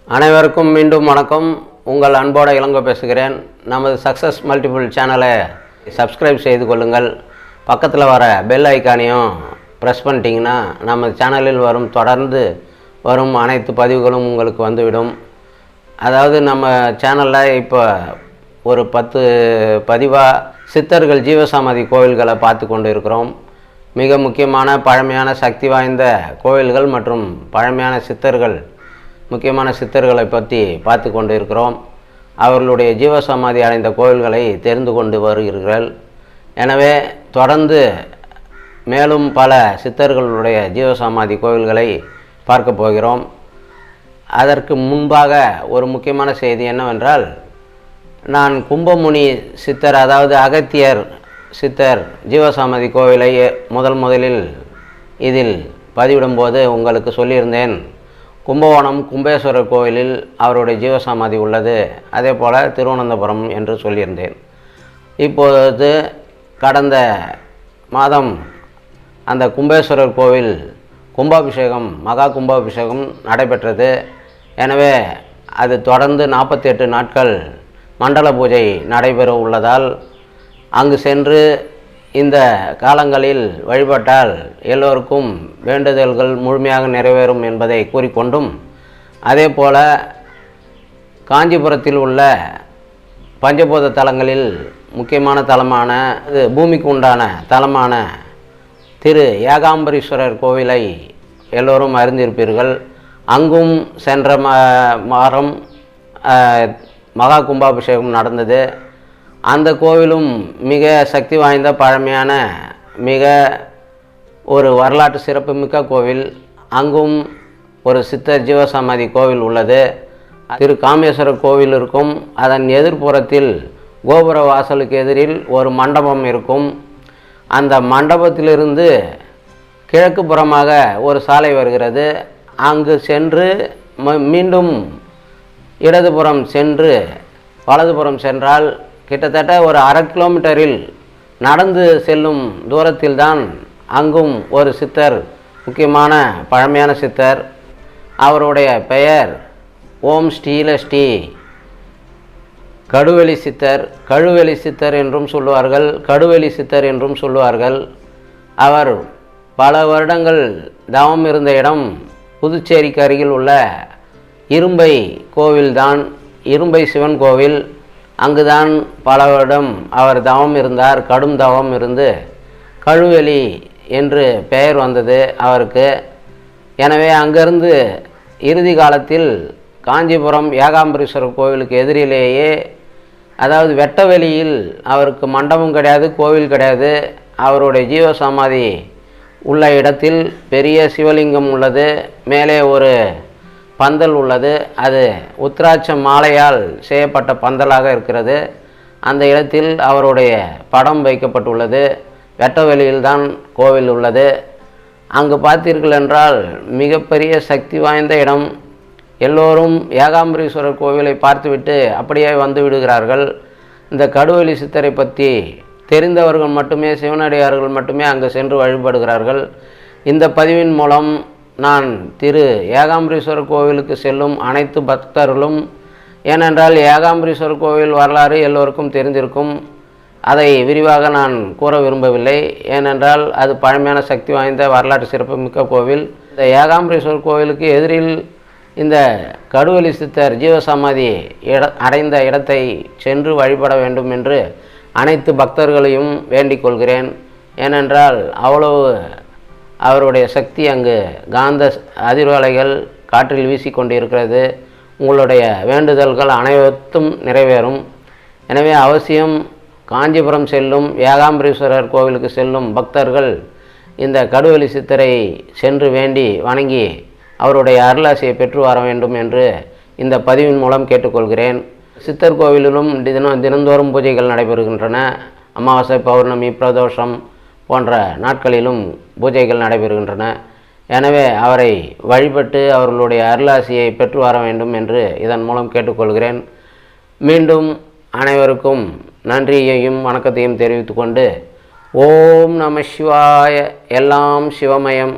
அனைவருக்கும் மீண்டும் வணக்கம். உங்கள் அன்போட இளங்கோ பேசுகிறேன். நமது சக்ஸஸ் மல்டிபிள் சேனலை சப்ஸ்கிரைப் செய்து கொள்ளுங்கள். பக்கத்தில் வர பெல் ஐக்கானையும் ப்ரெஸ் பண்ணிட்டீங்கன்னா நம்ம சேனலில் தொடர்ந்து வரும் அனைத்து பதிவுகளும் உங்களுக்கு வந்துவிடும். அதாவது நம்ம சேனலில் இப்போ ஒரு 10 பதிவாக சித்தர்கள் ஜீவசமாதி கோவில்களை பார்த்து கொண்டு இருக்கிறோம். மிக முக்கியமான பழமையான சக்தி வாய்ந்த கோவில்கள் மற்றும் பழமையான முக்கியமான சித்தர்களை பற்றி பார்த்து கொண்டு இருக்கிறோம். அவர்களுடைய ஜீவசமாதி அடைந்த கோவில்களை தெரிந்து கொண்டு வருகிறீர்கள். எனவே தொடர்ந்து மேலும் பல சித்தர்களுடைய ஜீவசமாதி கோவில்களை பார்க்க போகிறோம். அதற்கு முன்பாக ஒரு முக்கியமான செய்தி என்னவென்றால், நான் கும்பமுனி சித்தர், அதாவது அகத்தியர் சித்தர் ஜீவசமாதி கோவிலை முதலில் இதில் பதிவிடும்போது உங்களுக்கு சொல்லியிருந்தேன். கும்பகோணம் கும்பேஸ்வரர் கோவிலில் அவருடைய ஜீவசமாதி உள்ளது, அதே போல் திருவனந்தபுரம் என்று சொல்லியிருந்தேன். இப்போது கடந்த மாதம் அந்த கும்பேஸ்வரர் கோவில் கும்பாபிஷேகம், மகா கும்பாபிஷேகம் நடைபெற்றது. எனவே அது தொடர்ந்து 48 நாட்கள் மண்டல பூஜை நடைபெற உள்ளதால் அங்கு சென்று இந்த காலங்களில் வழிபட்டால் எல்லோருக்கும் வேண்டுதல்கள் முழுமையாக நிறைவேறும் என்பதை கூறிக்கொண்டும், அதே போல் காஞ்சிபுரத்தில் உள்ள பஞ்சபூத தலங்களில் முக்கியமான தலமான பூமிக்கு உண்டான தலமான திரு ஏகாம்பரீஸ்வரர் கோவிலை எல்லோரும் அறிந்திருப்பீர்கள். அங்கும் சென்ற வாரம் மகா கும்பாபிஷேகம் நடந்தது. அந்த கோவிலும் மிக சக்தி வாய்ந்த பழமையான மிக ஒரு வரலாற்று சிறப்புமிக்க கோவில். அங்கும் ஒரு சித்தர் ஜீவசமாதி கோவில் உள்ளது. திரு காமேஸ்வரர் கோவில் இருக்கும். அதன் எதிர்ப்புறத்தில் கோபுர வாசலுக்கு எதிரில் ஒரு மண்டபம் இருக்கும். அந்த மண்டபத்திலிருந்து கிழக்கு புறமாக ஒரு சாலை வருகிறது. அங்கு சென்று மீண்டும் இடதுபுறம் சென்று வலதுபுறம் சென்றால் கிட்டத்தட்ட ஒரு 1/2 கிலோமீட்டரில் நடந்து செல்லும் தூரத்தில்தான் அங்கும் ஒரு சித்தர், முக்கியமான பழமையான சித்தர். அவருடைய பெயர் ஓம் ஸ்ரீ கடுவெளி சித்தர். கழுவெளி சித்தர் என்றும் சொல்லுவார்கள், கடுவெளி சித்தர் என்றும் சொல்லுவார்கள். அவர் பல வருடங்கள் தவம் இருந்த இடம் புதுச்சேரிக்கு அருகில் உள்ள இரும்பை கோவில்தான், இரும்பை சிவன் கோவில். அங்குதான் பல வருடம் அவர் தவம் இருந்தார். கடும் தவம் இருந்து கழுவெளி என்று பெயர் வந்தது அவருக்கு. எனவே அங்கிருந்து இறுதி காலத்தில் காஞ்சிபுரம் ஏகாம்பரீஸ்வரர் கோவிலுக்கு எதிரிலேயே, அதாவது வெட்டவெளியில், அவருக்கு மண்டபம் கிடையாது, கோவில் கிடையாது. அவருடைய ஜீவசமாதி உள்ள இடத்தில் பெரிய சிவலிங்கம் உள்ளது. மேலே ஒரு பந்தல் உள்ளது. அது உத்திராட்ச மாலையால் செய்யப்பட்ட பந்தலாக இருக்கிறது. அந்த இடத்தில் அவருடைய படம் வைக்கப்பட்டுள்ளது. வெட்டவெளியில்தான் கோவில் உள்ளது. அங்கு பார்த்தீர்கள் என்றால் மிகப்பெரிய சக்தி வாய்ந்த இடம். எல்லோரும் ஏகாம்பரீஸ்வரர் கோவிலை பார்த்துவிட்டு அப்படியே வந்து விடுகிறார்கள். இந்த கடுவெளி சித்தரை பற்றி தெரிந்தவர்கள் மட்டுமே, சிவனடியார்கள் மட்டுமே அங்கு சென்று வழிபடுகிறார்கள். இந்த பதிவின் மூலம் நான் திரு ஏகாம்பரீஸ்வரர் கோவிலுக்கு செல்லும் அனைத்து பக்தர்களும், ஏனென்றால் ஏகாம்பரீஸ்வரர் கோவில் வரலாறு எல்லோருக்கும் தெரிந்திருக்கும், அதை விரிவாக நான் கூற விரும்பவில்லை. ஏனென்றால் அது பழமையான சக்தி வாய்ந்த வரலாற்று சிறப்புமிக்க கோவில். இந்த ஏகாம்பரீஸ்வரர் கோவிலுக்கு எதிரில் இந்த கடுவெளி சித்தர் ஜீவசமாதி அடைந்த இடத்தை சென்று வழிபட வேண்டும் என்று அனைத்து பக்தர்களையும் வேண்டிக் கொள்கிறேன். ஏனென்றால் அவ்வளவு அவருடைய சக்தி அங்கு காந்த அதிர்வலைகள் காற்றில் வீசிக்கொண்டிருக்கிறது. உங்களுடைய வேண்டுதல்கள் அனைத்தும் நிறைவேறும். எனவே அவசியம் காஞ்சிபுரம் செல்லும் ஏகாம்பரீஸ்வரர் கோவிலுக்கு செல்லும் பக்தர்கள் இந்த கடுவெளி சித்தரை சென்று வேண்டி வணங்கி அவருடைய அருளாசியை பெற்று வர வேண்டும் என்று இந்த பதிவின் மூலம் கேட்டுக்கொள்கிறேன். சித்தர் கோவிலிலும் தினந்தோறும் பூஜைகள் நடைபெறுகின்றன. அமாவாசை, பௌர்ணமி, பிரதோஷம் போன்ற நாட்களிலும் பூஜைகள் நடைபெறுகின்றன. எனவே அவரை வழிபட்டு அவர்களுடைய அருளாசியை பெற்று வர வேண்டும் என்று இதன் மூலம் கேட்டுக்கொள்கிறேன். மீண்டும் அனைவருக்கும் நன்றியையும் வணக்கத்தையும் தெரிவித்துக்கொண்டு, ஓம் நம சிவாய, எல்லாம் சிவமயம்.